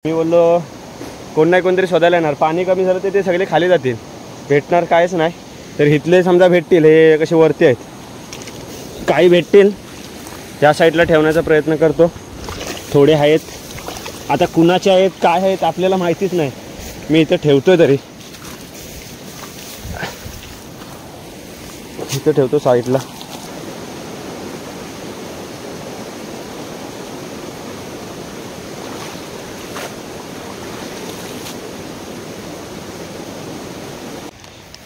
मी बोललो कोण नाही कोणतरी शोधायला येणार, पाणी कमी झालं तर ते सगळे खाली जातील, भेटणार कायच नाही. तर इथले समजा भेटतील, हे कसे वरती आहेत, काही भेटतील त्या साईडला ठेवण्याचा प्रयत्न करतो. थोडे आहेत, आता कुणाचे आहेत काय आहेत आपल्याला माहितीच नाही. मी इथं ठेवतोय, तरी इथं ठेवतो साईडला.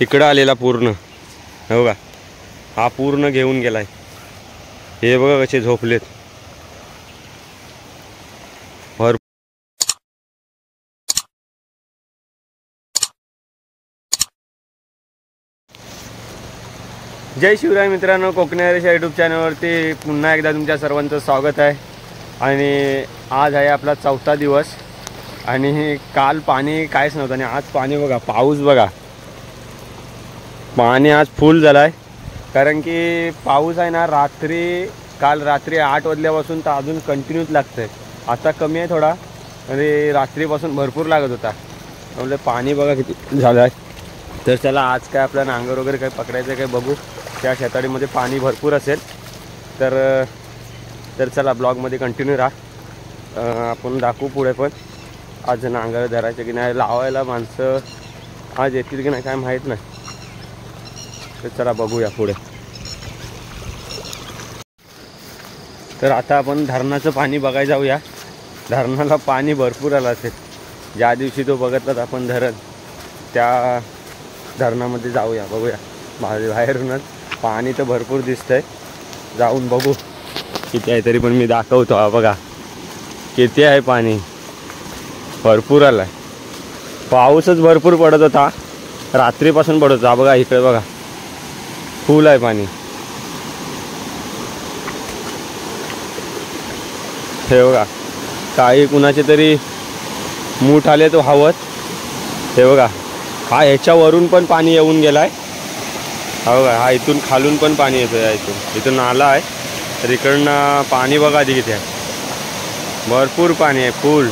इकडं आलेला पूर्ण, हे बघा, हा पूर्ण घेऊन गेलाय. हे बघा कसे झोपलेत. जय शिवराय मित्रांनो, कोकणी हरीश यूट्यूब चॅनलवरती पुन्हा एकदा तुमच्या सर्वांचं स्वागत आहे. आणि आज आहे आपला 4था दिवस. आणि काल पाणी काहीच नव्हतं आणि आज पाणी बघा, पाऊस बघा, पाणी आज फुल झालं आहे. कारण की पाऊस आहे ना, काल रात्री 8 वाजल्यापासून तर अजून कंटिन्यूच लागतं आहे. आता कमी आहे थोडा, आणि रात्रीपासून भरपूर लागत होता. म्हणजे पाणी बघा किती झालं आहे. तर चला आज काय आपला नांगर वगैरे काही पकडायचं काय बघू. त्या शेताडीमध्ये पाणी भरपूर असेल तर चला ब्लॉगमध्ये कंटिन्यू राहा. आपण दाखवू पुढे पण आज नांगर धरायचं की नाही, लावायला माणसं आज येतील की नाही काय माहीत नाही. तर चला बघूया पुढे. तर आता आपण धरणाचं पाणी बघायला जाऊया. धरणाला पाणी भरपूर आलं असेल. ज्या दिवशी तो बघितलात आपण धरण, त्या धरणामध्ये जाऊया, बघूया. बाहेरूनच पाणी तर भरपूर दिसतंय, जाऊन बघू किती आहे. तरी पण मी दाखवतो, हा बघा किती आहे पाणी, भरपूर आलं आहे. पाऊसच भरपूर पडत होता, रात्रीपासून पडत होता. बघा इकडे बघा, फुल आहे पाणी. हे बघा, काही कुणाचे तरी मूठ आले तो हवत. हे बघा, हा ह्याच्यावरून पण पाणी येऊन गेलाय. हा बघा, हा इथून खालून पण पाणी येतो आहे. इथून नाला आहे, तर इकडनं पाणी बघा आधी किती आहे, भरपूर पाणी आहे, फुल.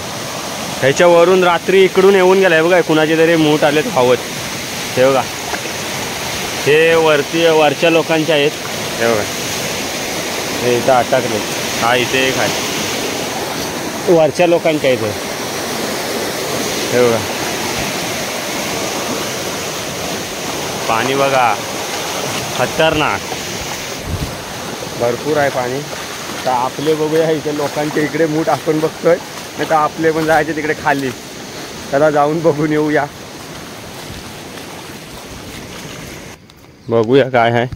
ह्याच्यावरून रात्री इकडून येऊन गेलाय. बघा कुणाचे तरी मूठ आले हवत. हे बघा, हे वरच्या लोकांचे आहेत. हे बघा, हे इथं अटकले. हा इथे एक आहे, वरच्या लोकांच्या इथे. हे बघा पाणी बघा, खतरनाक भरपूर आहे पाणी. तर आपले बघूया, इथे लोकांच्या इकडे मूठ आपण बघतोय, नाही तर आपले पण जायचे तिकडे खाली. त्याला जाऊन बघून येऊया, बघूया काय आहे.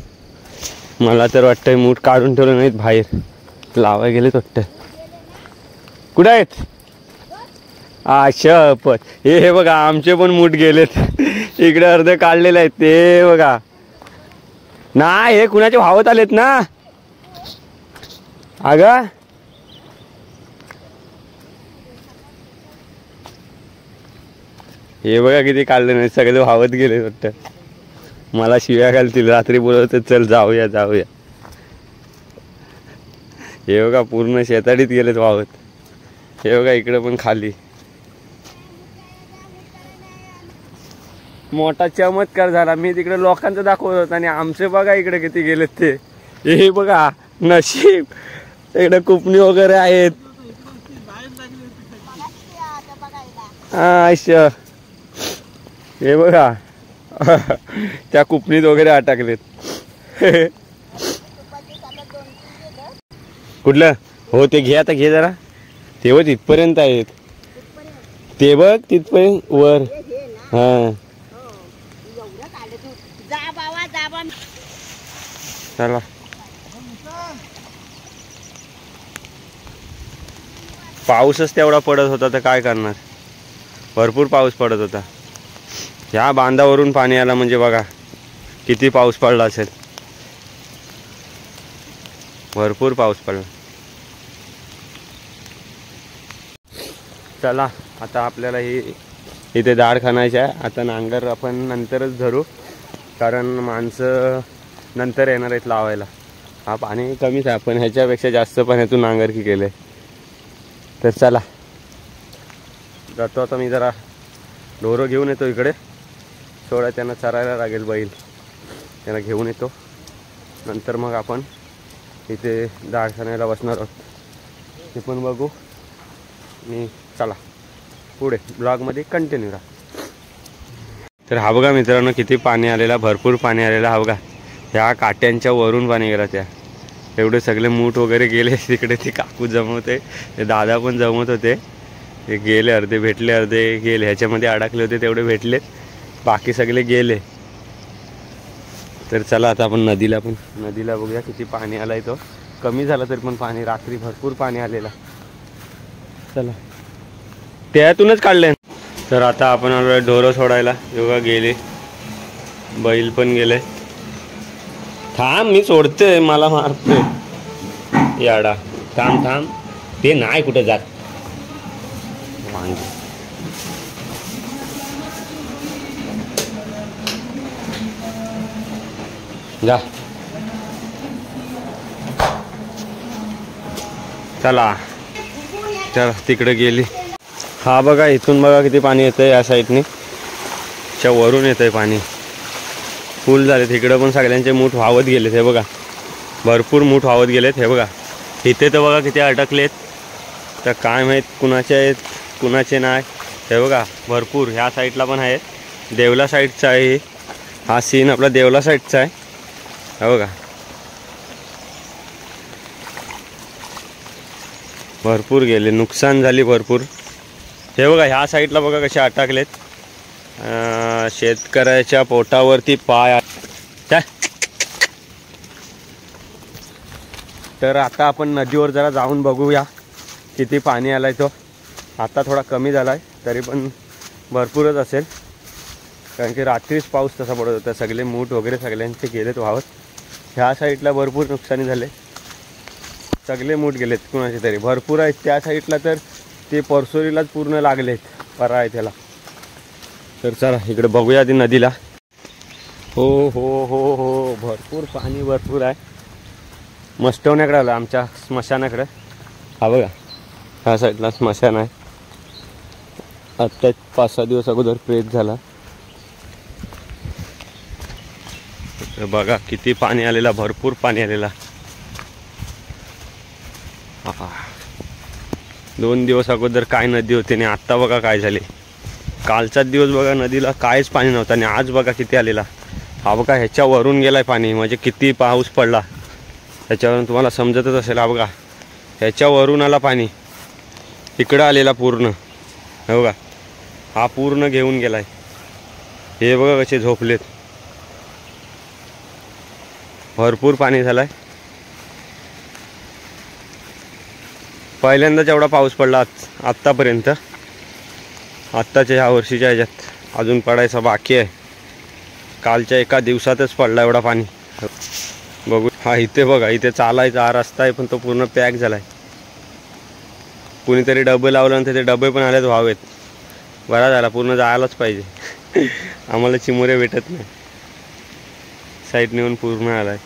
मला तर वाटतंय मूठ काढून ठेवलं नाहीत, बाहेर लावाय गेलेत वाटतं. कुठं आहेत? शपथ, हे बघा आमचे पण मूठ गेलेत. इकडे अर्धे काढलेले आहेत ते बघा. नाही, हे कुणाचे वाहवत आलेत ना. अगं हे बघा किती काढले नाही, सगळे वाहवत गेले वाटतं. मला शिव्या घालतील, रात्री बोलवत चल जाऊया जाऊया. हे बघा पूर्ण शेताडीत गेलेत वाहवत. हे बघा इकडे पण खाली. मोठा चमत्कार झाला. मी तिकडे लोकांचं दाखवत होता आणि आमचे बघा इकडे किती गेलेत ते. हे बघा नशीब, इकडे कुपणी वगैरे आहेत. हे बघा त्या कुपणीत वगैरे अटकलेत. कुठलं? हो ते घे, आता घे जरा. ते बघ तिथपर्यंत आहेत, ते बघ तिथपर्यंत वर. हा चला, पाऊसच तेवढा पडत होता तर काय करणार. भरपूर पाऊस पडत होता. ह्या बांधावरून पाणी आला म्हणजे बघा किती पाऊस पडला असेल. भरपूर पाऊस पडला. चला आता आपल्याला इथे दाढ खाणायची आहे. आता नांगर आपण नंतरच धरू, कारण माणसं नंतर येणार आहेत लावायला. हा पाणी कमीच आहे, आपण ह्याच्यापेक्षा जास्त पाण्यातून नांगरकी केले. तर चला जातो आता मी, जरा ढोरं घेऊन येतो इकडे, थोडा त्यांना चरायला लागेल, बैल त्यांना घेऊन येतो, नंतर मग आपण इथे डाळ खाण्याला बसणार आहोत, ते पण बघू. मी चला पुढे ब्लॉगमध्ये कंटिन्यू राहा. तर हा बघा मित्रांनो किती पाणी आलेला, भरपूर पाणी आलेला. हा बघा ह्या काट्यांच्या वरून पाणी गेला, त्या एवढे सगळे मूठ वगैरे गेले तिकडे. ते काकू जमवते, ते दादा पण जमवत होते, ते गेले, अर्धे भेटले अर्धे गेले, ह्याच्यामध्ये अडकले होते तेवढे भेटले, बाकी सगळे गेले. तर चला आता आपण नदीला बघूया किती पाणी आलाय. तो कमी झाला तरी पण पाणी, रात्री भरपूर पाणी आलेला. चला त्यातूनच काढले. तर आता आपण ढोरं सोडायला, योगा गेले, बैल पण गेले. थांब मी सोडते, मला मारते याडा. थांब ते नाही कुठे जात. वांगी जा. चला तिकडे गेली. हा बघा इथून बघा किती पाणी येतंय, या साईडने च्या वरून येतंय पाणी, फुल झाले. तिकडं पण सगळ्यांचे मूठ वाहत गेलेत. हे बघा भरपूर मूठ वाहत गेलेत. हे बघा इथे तर बघा किती अडकलेत, तर काय माहीत कुणाचे आहेत कुणाचे नाही. हे बघा भरपूर ह्या साईडला पण आहे, देवला साईडचा आहे हा सीन, आपला देवला साईडचा आहे. हे बघा भरपूर गेले, नुकसान झाली भरपूर. हे बघा ह्या साईडला बघा कसे अटकलेत, शेतकऱ्याच्या पोटावरती पाय. तर आता आपण नदीवर जरा जाऊन बघूया किती पाणी आलाय. तो आता थोडा कमी झालाय, तरी पण भरपूरच असेल, कारण की रात्रीच पाऊस तसा पडत होता. सगळे मूठ वगैरे सगळ्यांचे गेलेत वाहत. ह्या साईडला भरपूर नुकसानी झाले, सगळे मूठ गेलेत कुणाचे तरी, भरपूर आहेत. त्या साईडला तर ते परसोरीलाच पूर्ण लागलेत, परा आहे त्याला. तर चला इकडे बघूया आधी नदीला. हो हो हो हो भरपूर पाणी भरपूर आहे. मस्टवण्याकडे आलं, आमच्या स्मशानाकडे. हा बघा ह्या साईडला स्मशान आहे, आत्ता 5-6 दिवस अगोदर प्रेत झाला. बघा किती पाणी आलेला, भरपूर पाणी आलेला. 2 दिवस अगोदर काय नदी होती आणि आत्ता बघा काय झाले. कालचाच दिवस बघा नदीला काहीच पाणी नव्हतं आणि आज बघा किती आलेला. हा बघा ह्याच्यावरून गेलाय पाणी, म्हणजे किती पाऊस पडला ह्याच्यावरून तुम्हाला समजतच असेल. हा बघा ह्याच्यावरून आला पाणी, इकडं आलेला पूर्ण. हे बघा हा पूर्ण घेऊन गेलाय. हे बघा कसे झोपलेत, भरपूर पाणी झालाय. पहिल्यांदाच एवढा पाऊस पडला आत्तापर्यंत, आत्ताच्या ह्या वर्षीच्या ह्याच्यात. अजून पडायचा बाकी आहे, कालच्या एका दिवसातच पडला एवढा पाणी. बघू हा इथे बघा, इथे चालायचा हा रस्ता आहे, पण तो पूर्ण पॅक झालाय. कुणीतरी डबे लावलं आणि ते डबे पण आलेत व्हावेत. बरा झाला, पूर्ण जायलाच पाहिजे. आम्हाला चिमुरे भेटत नाही, साईड नेऊन पूर्ण आलाय.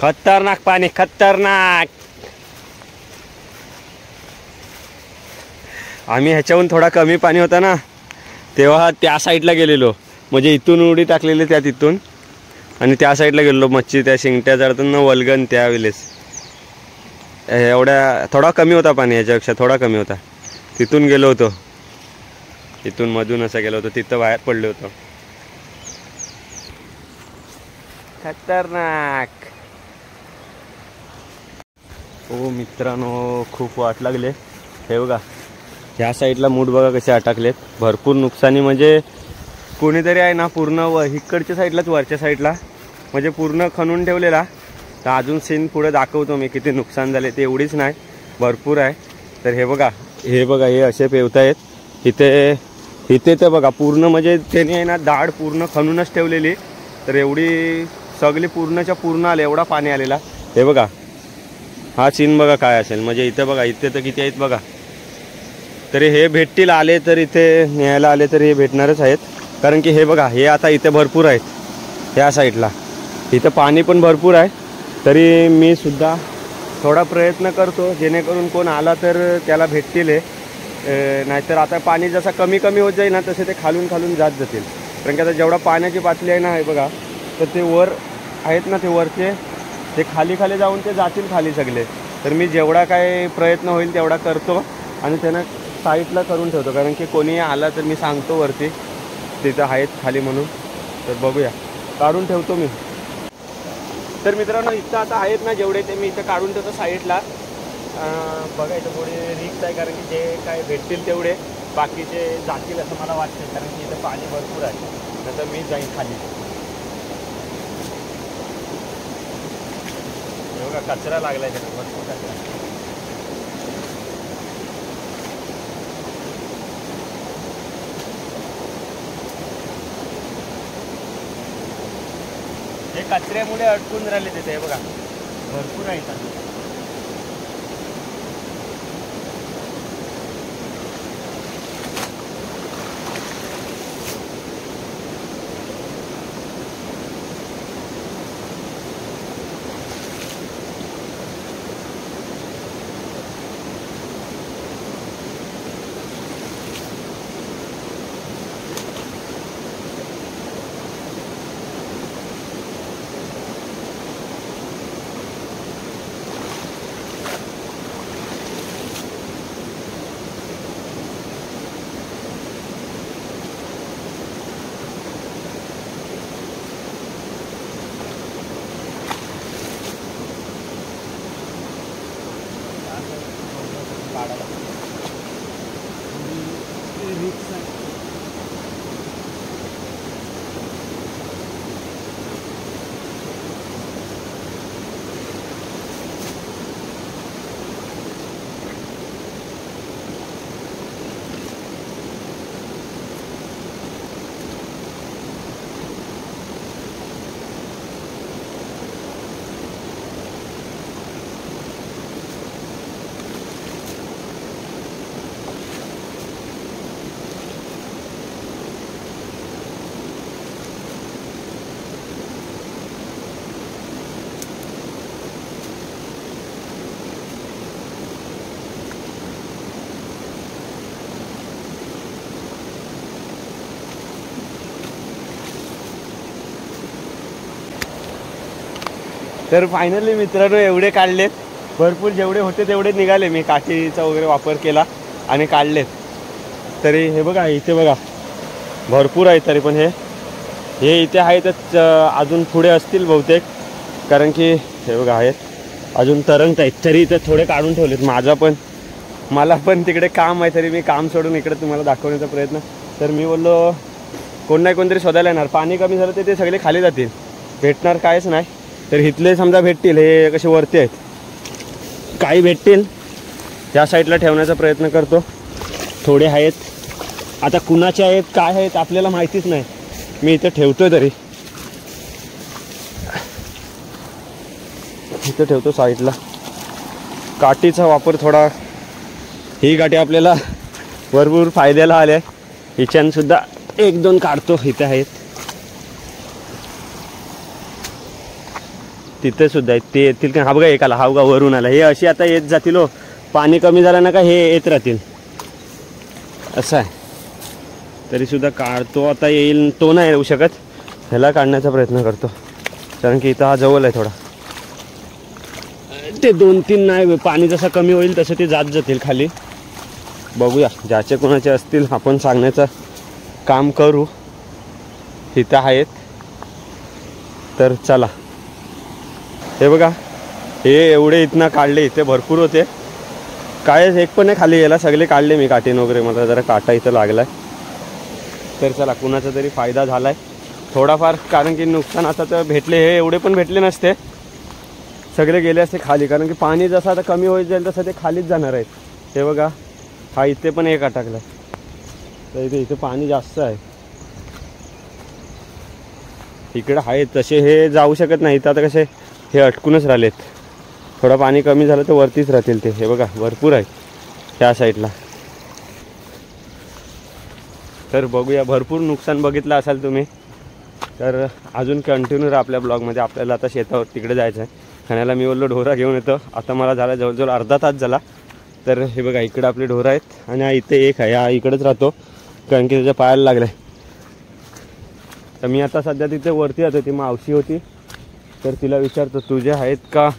खतरनाक पाणी, खतरनाक. आम्ही ह्याच्याहून थोडा कमी पाणी होता ना, तेव्हा त्या साईडला गेलेलो, म्हणजे इथून उडी टाकलेली त्या तिथून, आणि त्या साईडला गेलेलो मच्छी त्या शिंगट्या चढताना वल्गन त्यावेळेस. एवढ्या थोडा कमी होता पाणी, याच्यापेक्षा थोडा कमी होता. तिथून गेलो होतो, इथून मधून असं गेलो होतो, तिथं बाहेर पडलो होतो. खतरनाक. हो मित्रांनो खूप वाट लागले. हे बघा ह्या साईडला मूठ बघा कसे अटकलेत, भरपूर नुकसानी. म्हणजे कोणीतरी आहे ना पूर्ण इकडच्या साईडलाच, वरच्या साईडला म्हणजे पूर्ण खणून ठेवलेला. तर अजून सीन पुढे दाखवतो मी किती नुकसान झाले ते. एवढीच नाही, भरपूर आहे. तर हे बघा हे असे पेवतायत इथे तर बघा पूर्ण, म्हणजे त्याने आहे ना दाढ पूर्ण खणूनच ठेवलेली. तर एवढी सगळी पूर्णच्या पूर्ण आले, एवढा पाणी आलेला. हे बघा हा सीन बघा काय असेल. म्हणजे इथे बघा, इथे तर किती आहेत बघा. तरी हे भेटतील, आले तर इथे न्यायला आले तर हे भेटणारच आहेत. कारण की हे बघा हे आता इथे भरपूर आहेत, ह्या साईडला इथं पाणी पण भरपूर आहे. तरी मी सुद्धा थोडा प्रयत्न करतो जेणेकरून कोण आला तर त्याला भेटतील. नाहीतर आता पाणी जसं कमी कमी होत जाईल ना तसे ते खालून खालून जात जातील. कारण की आता जेवढा पाण्याची पातळी आहे ना आहे बघा, तर ते वर आहेत ना, ते वरचे ते खाली खाली जाऊन ते जातील खाली सगळे. तर मी जेवढा काय प्रयत्न होईल तेवढा करतो आणि त्यांना साईडला करून ठेवतो. कारण की कोणी आला तर मी सांगतो वरती तिथं आहेत खाली म्हणून. तर बघूया, काढून ठेवतो मी. तर मित्रांनो इथं आता आहेत ना जेवढे ते मी इथं काढून ठेवतो साईडला. बघा इथं थोडी रिस्क आहे, कारण की जे काय भेटतील तेवढे, बाकीचे जातील असं मला वाटतं. कारण की इथं पाणी भरपूर आहे, नंतर मी जाईन खाली. बघा कचरा लागला आहे त्याला, भरपूर कचरा. हे कचऱ्यामुळे अडकून राहिले तिथे, बघा भरपूर आहे. तर फायनली मित्रांनो एवढे काढलेत, भरपूर जेवढे होते तेवढे निघाले. मी काठीचा वगैरे वापर केला आणि काढलेत. तरी हे बघा इथे बघा भरपूर आहे. तरी पण हे इथे आहेतच, अजून पुढे असतील बहुतेक. कारण की हे बघा आहेत अजून तरंगत आहेत. तरी इथे थोडे काढून ठेवलेत. मला पण तिकडे काम आहे, तरी मी काम सोडून इकडे तुम्हाला दाखवण्याचा प्रयत्न. तर मी बोललो कोण नाही कोणतरी शोधायला येणार. पाणी कमी झालं तर ते सगळे खाली जातील, भेटणार कायच नाही. तर इथले समजा भेटतील, हे कसे वरती आहेत, काही भेटतील त्या साईडला ठेवण्याचा प्रयत्न करतो. थोडे आहेत, आता कुणाचे आहेत काय आहेत आपल्याला माहितीच नाही. मी इथं ठेवतोय, तरी इथं ठेवतो साईडला. काठीचा वापर थोडा, ही काठी आपल्याला भरपूर फायद्याला आल्या. हिच्यानंसुद्धा एक दोन काढतो. इथे आहेत, तिथे सुद्धा आहेत, ते येतील का? हा बघा एक आला, हा बघा वरून आला. हे अशी आता येत जातील हो, पाणी कमी झालं ना का हे येत राहतील, असं आहे. तरीसुद्धा काढतो. आता येईल तो नाही येऊ शकत, ह्याला काढण्याचा प्रयत्न करतो. कारण की इथं हा जवळ आहे थोडा. ते 2-3 नाही, पाणी जसं कमी होईल तसं ते जात जातील खाली. बघूया, ज्याचे कोणाचे असतील आपण सांगण्याचं काम करू. इथं आहेत तर चला. हे बघा हे एवढे इथनं काढले, इथे भरपूर होते. काय एक पण नाही खाली यायला, सगळे काढले मी काठीन वगैरे. मला जरा काटा इथं लागला आहे. तर चला, कुणाचा तरी फायदा झाला आहे थोडाफार. कारण की नुकसान आता तर भेटले, हे एवढे पण भेटले नसते, सगळे गेले असते खाली. कारण की पाणी जसं आता कमी होईल जाईल तसं ते खालीच जाणार आहेत. हे बघा हा इथे पण एक अटकला, तर इथे पाणी जास्त आहे. इकडे आहेत तसे हे जाऊ शकत नाही. तर आता कसे हे अटकूनच राहिलेत. थोडं पाणी कमी झालं तर वरतीच राहतील ते. हे बघा भरपूर आहे त्या साईडला. तर बघूया, भरपूर नुकसान बघितलं असाल तुम्ही. तर अजून कंटिन्यू राहा आपल्या ब्लॉगमध्ये. आपल्याला आता शेतावर तिकडे जायचं आहे खाण्याला. मी बोललो ढोरा घेऊन येतो. आता मला झाला जवळजवळ अर्धा तास झाला. तर हे बघा इकडे आपले ढोर आहेत आणि इथे एक आहे, हा इकडेच राहतो कारण की त्याच्या पायाला लागलं आहे. तर मी आता सध्या तिथे वरती जातो. ती मावशी होती तर तिला विचारतो तुझे आहेत का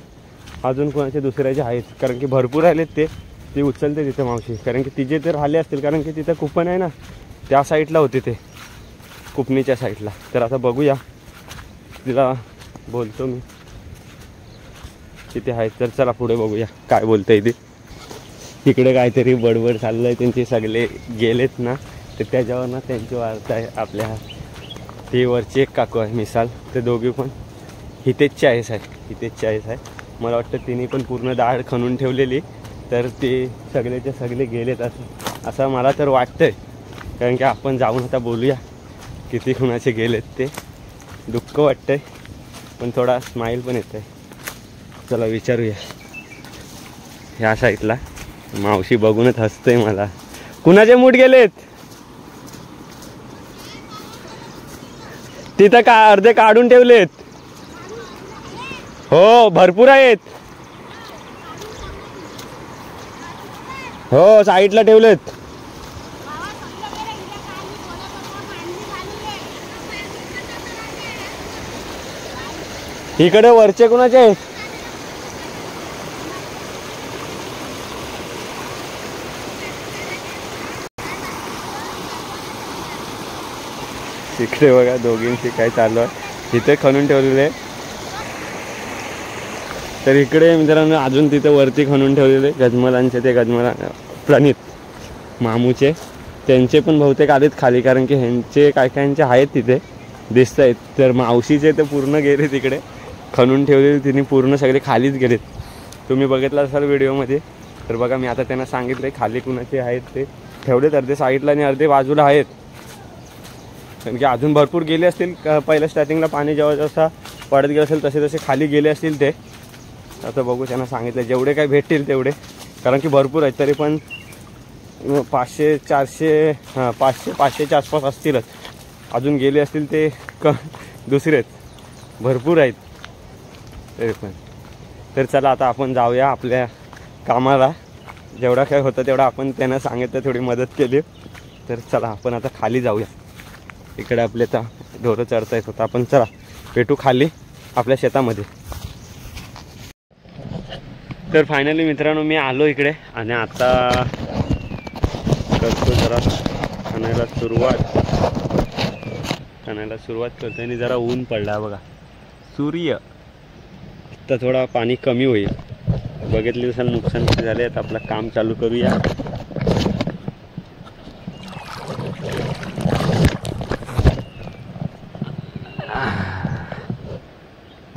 अजून कोणाचे दुसऱ्याचे आहेत, कारण की भरपूर राहिलेत ते. ती उचलते तिथे मावशी, कारण की तिचे ते राहिले असतील कारण की तिथं कुपन आहे ना त्या साईडला होते ते, कुपणीच्या साईडला. तर आता बघूया, तिला बोलतो मी तिथे आहेत. तर चला पुढे बघूया काय बोलतं आहे ते. तिकडे काहीतरी बडबड चाललं आहे, त्यांचे सगळे गेलेत ना तर त्याच्यावर ना त्यांची वार्ता आहे. आपल्या ते वरची एक काकू आहे मिसाल, ते दोघी पण हितेशचे आहेस आहे, हितेशचे आहेस आहे. मला वाटतं तिने पण पूर्ण डाळ खणून ठेवलेली, तर ते सगळेचे सगळे गेलेत असं मला तर वाटतं आहे. कारण की आपण जाऊन आता बोलूया किती कुणाचे गेलेत ते. दुःख वाटतं आहे पण थोडा स्माईल पण येतं आहे. चला विचारूया. ह्या साईडला मावशी बघूनच हसतंय मला. कुणाचे मूठ गेलेत तिथं? का अर्धे काढून ठेवलेत? हो भरपूर आहेत. हो साईडला ठेवलेत. इकडे वरचे कुणाचे आहेत? इकडे बघा दोघींची काय चालू आहे. इथे खणून ठेवलेले, तर इकडे मित्रांनो अजून तिथे वरती खणून ठेवलेले गजमलांचे. ते गजमला प्रणित मामूचे त्यांचे पण बहुतेक आलेत खाली, कारण की ह्यांचे काय कायांचे आहेत तिथे दिसत आहेत. तर मावशीचे तर पूर्ण गेले तिकडे खणून ठेवलेले, तिने पूर्ण सगळे खालीच गेलेत. तुम्ही बघितलं असाल व्हिडिओमध्ये. तर बघा मी आता त्यांना सांगितलं खाली कुणाचे आहेत ते ठेवलेत, अर्धे साईडला आणि अर्धे बाजूला आहेत. कारण की अजून भरपूर गेले असतील. पहिल्या स्टार्टिंगला पाणी जेव्हा जसा पडत गेलं असेल तसे तसे खाली गेले असतील ते. आता बघू, त्यांना सांगितलं जेवढे काही भेटतील तेवढे, कारण की भरपूर आहेत. तरी पण 500 400 500च्या आसपास असतीलच. अजून गेले असतील ते दुसरेच भरपूर आहेत तरी पण. तर चला आता आपण जाऊया आपल्या कामाला. जेवढा काय होतं तेवढा आपण त्यांना सांगितलं, थोडी मदत केली. तर चला आपण आता खाली जाऊया. इकडे आपले आता ढोरं चढता येत होतं. आपण चला भेटू खाली आपल्या शेतामध्ये. तर फायनली मित्रांनो मी आलो इकडे आणि आता करतो जरा खाण्याला सुरुवात करतो. आणि जरा ऊन पडला बघा, सूर्य. आता थोडा पाणी कमी होईल. बघितले असेल नुकसान किती झाले. आता आपलं काम चालू करूया.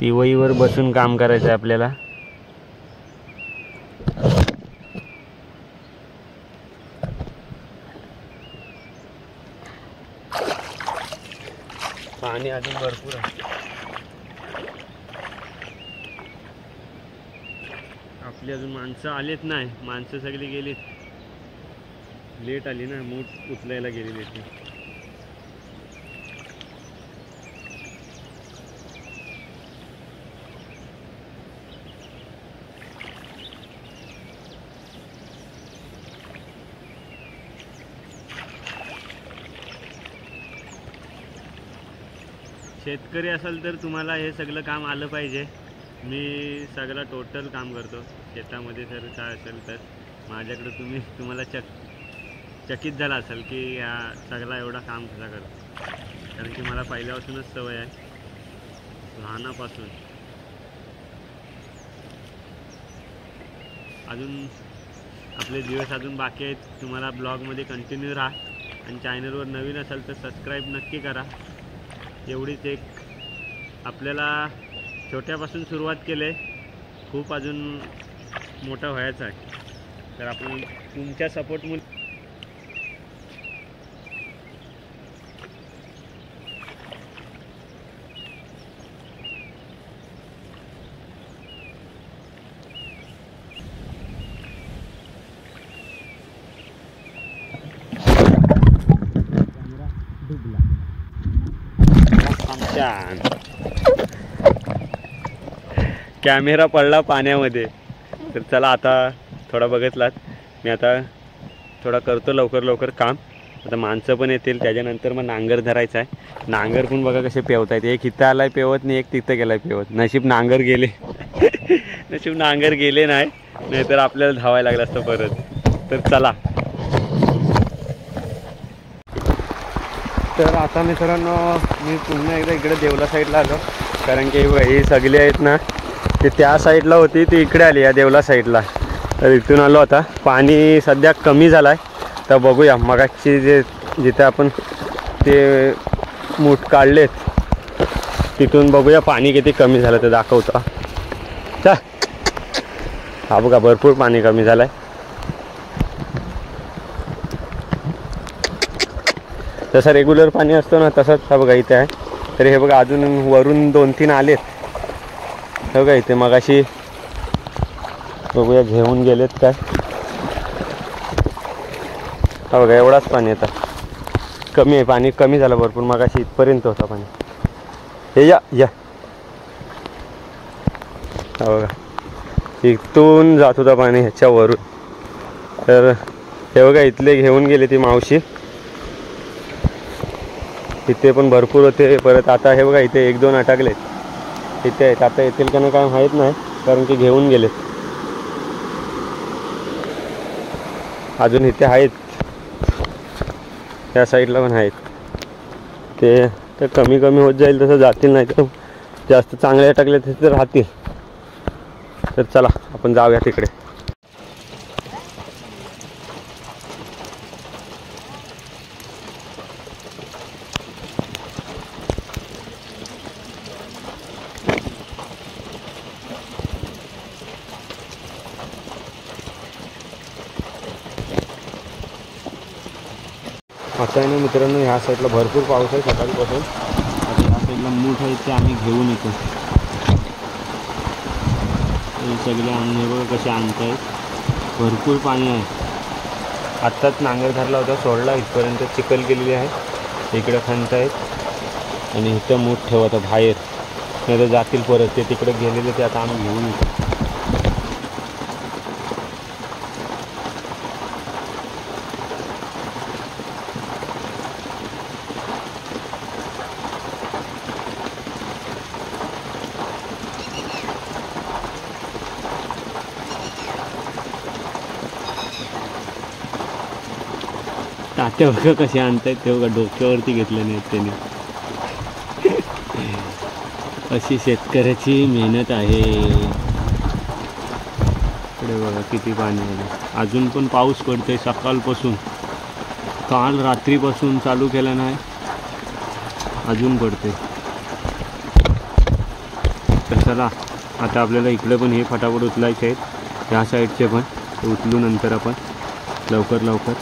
तिवईवर बसून काम करायचं आहे आपल्याला. पाणी अजून भरपूर आहे. आपली अजून माणसं आलेत नाही. माणसं सगळी गेलीत. लेट आली ना, मूठ उचलायला गेलेली ती. शेतकरी असाल तर तुम्हाला हे सगळं काम आलं पाहिजे. मी सगळं टोटल काम करतो शेतामध्ये. तर काय असेल तर माझ्याकडे तुम्हाला चकित झाला असेल की हा सगळा एवढा काम कसा करतो. कारण की मला पहिल्यापासूनच सवय आहे, लहानापासून. अजून आपले दिवस अजून बाकी आहेत. तुम्हाला ब्लॉगमध्ये कंटिन्यू राहा आणि चॅनलवर नवीन असाल तर सबस्क्राईब नक्की करा. एवढीच एक आपल्याला छोट्यापासून सुरुवात केली आहे, खूप अजून मोठा व्हायचा आहे. तर आपण तुमच्या सपोर्टमुळे कॅमेरा पडला पाण्यामध्ये. तर चला आता थोडा बघितलात मी आता थोडा करतो लवकर लवकर काम. आता माणसं पण येतील, त्याच्यानंतर मग नांगर धरायचा आहे. नांगर पण बघा कसे पेवत आहेत, एक इथं आलाय पेवत नाही, एक तिथं गेलाय पेवत. नशीब नांगर गेले नशीब नांगर गेले नाहीतर आपल्याला धावायला लागलं असतं परत. तर चला. तर आता मित्रांनो मी पुन्हा एकदा इकडे देवला साईडला आलो, कारण की ही सगळी आहेत ना ती त्या साईडला होती, ती इकडे आली या देवला साईडला. तर इथून आलो. आता पाणी सध्या कमी झालं आहे, तर बघूया मगाची जिथे आपण ते मूठ काढलेत तिथून बघूया पाणी किती कमी झालं ते दाखवतो. चा हा बघा भरपूर पाणी कमी झालं आहे. जसं रेग्युलर पाणी असतो ना तसंच हा बघा इथे आहे. तर हे बघा अजून वरून 2-3 आलेत. हे बघा इथे मगाशी बघूया घेऊन गेलेत काय. हा बघा एवढाच पाणी आता कमी आहे, पाणी कमी झालं भरपूर. मगाशी इथपर्यंत होता पाणी. हे या हा बघा इथून जात होता पाणी ह्याच्यावरून. तर हे बघा इथले घेऊन गेले ती मावशी, इथे पण भरपूर होते. परत आता हे बघा इथे 1-2 अटकलेत इथे आहेत. आता येतील का नाही काय माहीत नाही, कारण की घेऊन गेलेत. अजून इथे आहेत, त्या साईडला पण आहेत. ते तर कमी कमी होत जाईल तसं जातील, नाही तर जास्त चांगले अटकले तर राहतील. तर चला आपण जाऊया तिकडे. आता आहे ना मित्रांनो ह्या साईडला भरपूर पाऊस आहे सकाळपासून. आता ह्या साईडला मूठ आहे ते आम्ही घेऊन येतो. हे सगळे आणणे बघा कसे आणत आहेत, भरपूर पाणी आहे. आत्ताच नांगर धरला होता, सोडला, इथपर्यंत चिखल केलेली आहे. इकडे खणत आहेत आणि इथं मूठ ठेवत बाहेर, नाही तर जातील परत. ते तिकडे गेलेले ते आता आम्ही घेऊन येतो. तात्या बघा कसे आणतायत ते बघा, डोक्यावरती घेतले नाहीत त्याने. अशी शेतकऱ्याची मेहनत आहे. इकडे बघा किती पाणी आहे. अजून पण पाऊस पडतोय सकाळपासून, काल रात्रीपासून चालू केला नाही, अजून पडते. तर चला आता आपल्याला इकडे पण हे फटाफट उचलायचे आहेत, ह्या साईडचे पण. ते उचलू नंतर आपण लवकर लवकर.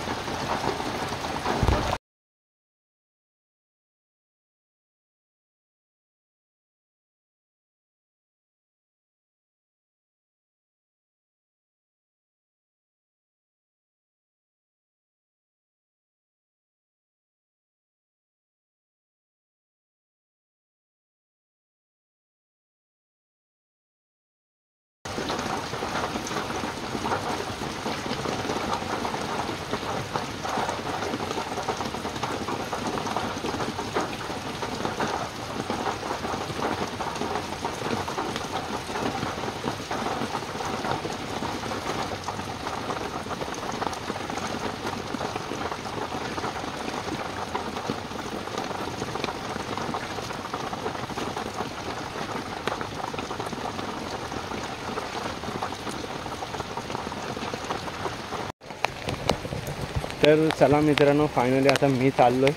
तर चला मित्रांनो फायनली आता मी चाललो आहे.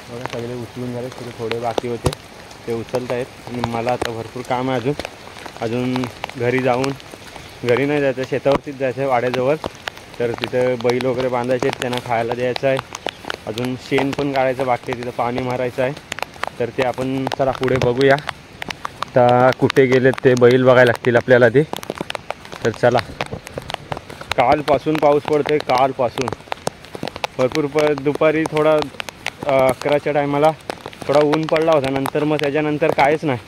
बघा सगळे उचलून झाले, थोडे बाकी होते ते उचलत आहेत. आणि मला आता भरपूर काम आहे अजून घरी जाऊन, घरी नाही जायचं, शेतावरतीच जायचं आहे वाड्याजवळ. तर तिथं बैल वगैरे बांधायचे आहेत, त्यांना खायला द्यायचं आहे. अजून शेण पण काढायचं बाकी आहे, तिथं पाणी मारायचं आहे. तर ते आपण चला पुढे बघूया. आता कुठे गेलेत ते बैल बघायला लागतील आपल्याला ते. तर चला. कालपासून पाऊस पडतो आहे, कालपासून भरपूर. दुपारी थोडा 11च्या टायमाला थोडा ऊन पडला होता, नंतर मग त्याच्यानंतर काहीच नाही.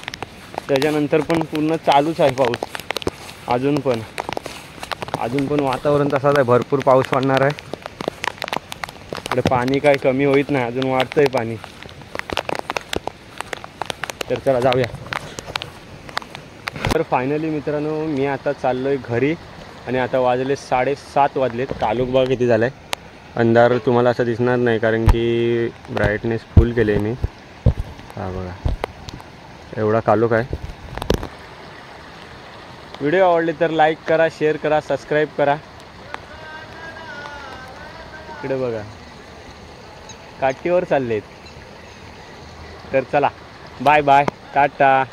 त्याच्यानंतर पण पूर्ण चालूच आहे पाऊस अजून पण. अजून पण वातावरण तसाच आहे, भरपूर पाऊस पडणार आहे. इकडे पाणी काही कमी होईत नाही, अजून वाढतंय पाणी. तर चला जाऊया. तर फायनली मित्रांनो मी आता चाललो आहे घरी आणि आता वाजले 7:30 वाजलेत. कालोख बघा किती झालं आहे. अंधार तुम्हाला असं दिसणार नाही कारण की ब्राईटनेस फुल केले आहे मी. हा बघा एवढा कालोख आहे. व्हिडिओ आवडले तर लाईक करा, शेअर करा, सबस्क्राईब करा. इकडे बघा काठीवर चाललेत. तर चला बाय बाय, टाटा.